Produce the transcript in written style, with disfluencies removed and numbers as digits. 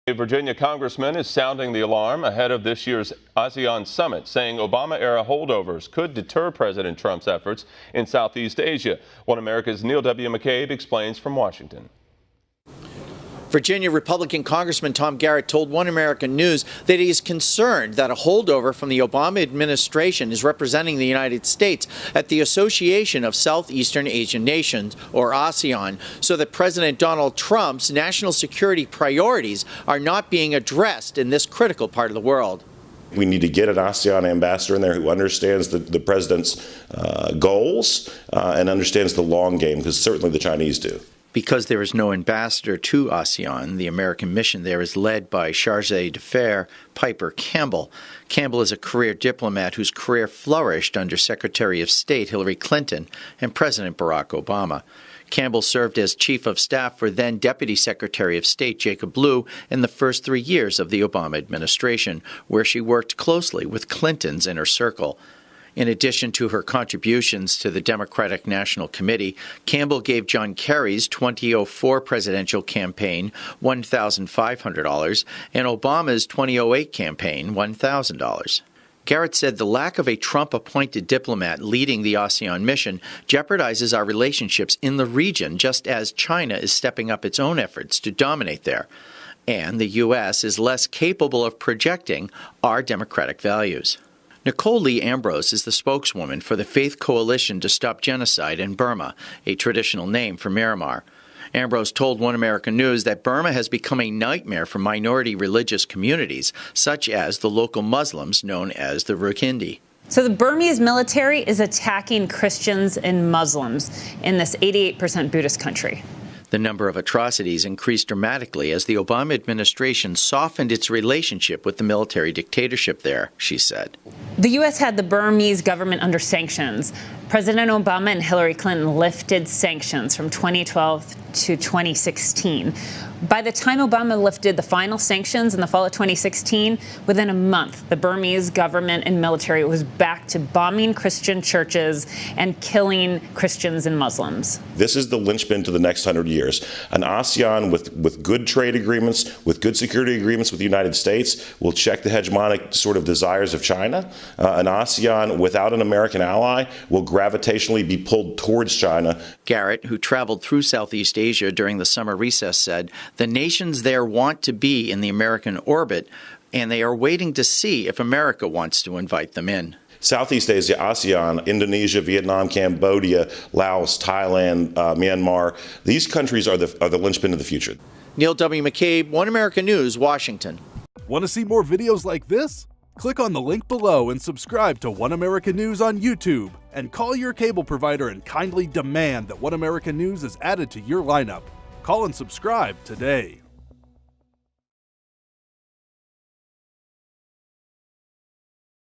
A Virginia Congressman is sounding the alarm ahead of this year's ASEAN Summit, saying Obama-era holdovers could deter President Trump's efforts in Southeast Asia. One America's Neil W. McCabe explains from Washington. Virginia Republican Congressman Tom Garrett told One American News that he is concerned that a holdover from the Obama administration is representing the United States at the Association of Southeastern Asian Nations, or ASEAN, so that President Donald Trump's national security priorities are not being addressed in this critical part of the world. We need to get an ASEAN ambassador in there who understands the president's goals and understands the long game, because certainly the Chinese do. Because there is no ambassador to ASEAN, the American mission there is led by Charge d'Affaires Piper Campbell. Campbell is a career diplomat whose career flourished under Secretary of State Hillary Clinton and President Barack Obama. Campbell served as Chief of Staff for then Deputy Secretary of State Jacob Lew in the first 3 years of the Obama administration, where she worked closely with Clinton's inner circle. In addition to her contributions to the Democratic National Committee, Campbell gave John Kerry's 2004 presidential campaign $1,500 and Obama's 2008 campaign $1,000. Garrett said the lack of a Trump-appointed diplomat leading the ASEAN mission jeopardizes our relationships in the region, just as China is stepping up its own efforts to dominate there. And the U.S. is less capable of projecting our democratic values. Nicole Lee Ambrose is the spokeswoman for the Faith Coalition to Stop Genocide in Burma, a traditional name for Myanmar. Ambrose told One American News that Burma has become a nightmare for minority religious communities, such as the local Muslims known as the Rohingya. So the Burmese military is attacking Christians and Muslims in this 88% Buddhist country. The number of atrocities increased dramatically as the Obama administration softened its relationship with the military dictatorship there, she said. The U.S. had the Burmese government under sanctions. President Obama and Hillary Clinton lifted sanctions from 2012 to 2016. By the time Obama lifted the final sanctions in the fall of 2016, within a month, the Burmese government and military was back to bombing Christian churches and killing Christians and Muslims. This is the linchpin to the next 100 years. An ASEAN with good trade agreements, with good security agreements with the United States will check the hegemonic sort of desires of China. An ASEAN without an American ally will gravitationally be pulled towards China. Garrett, who traveled through Southeast Asia during the summer recess, said the nations there want to be in the American orbit, and they are waiting to see if America wants to invite them in. Southeast Asia, ASEAN, Indonesia, Vietnam, Cambodia, Laos, Thailand, Myanmar, these countries are the linchpin of the future. Neil W. McCabe, One American News, Washington. Want to see more videos like this? Click on the link below and subscribe to One American News on YouTube. And call your cable provider and kindly demand that One American News is added to your lineup. Call and subscribe today.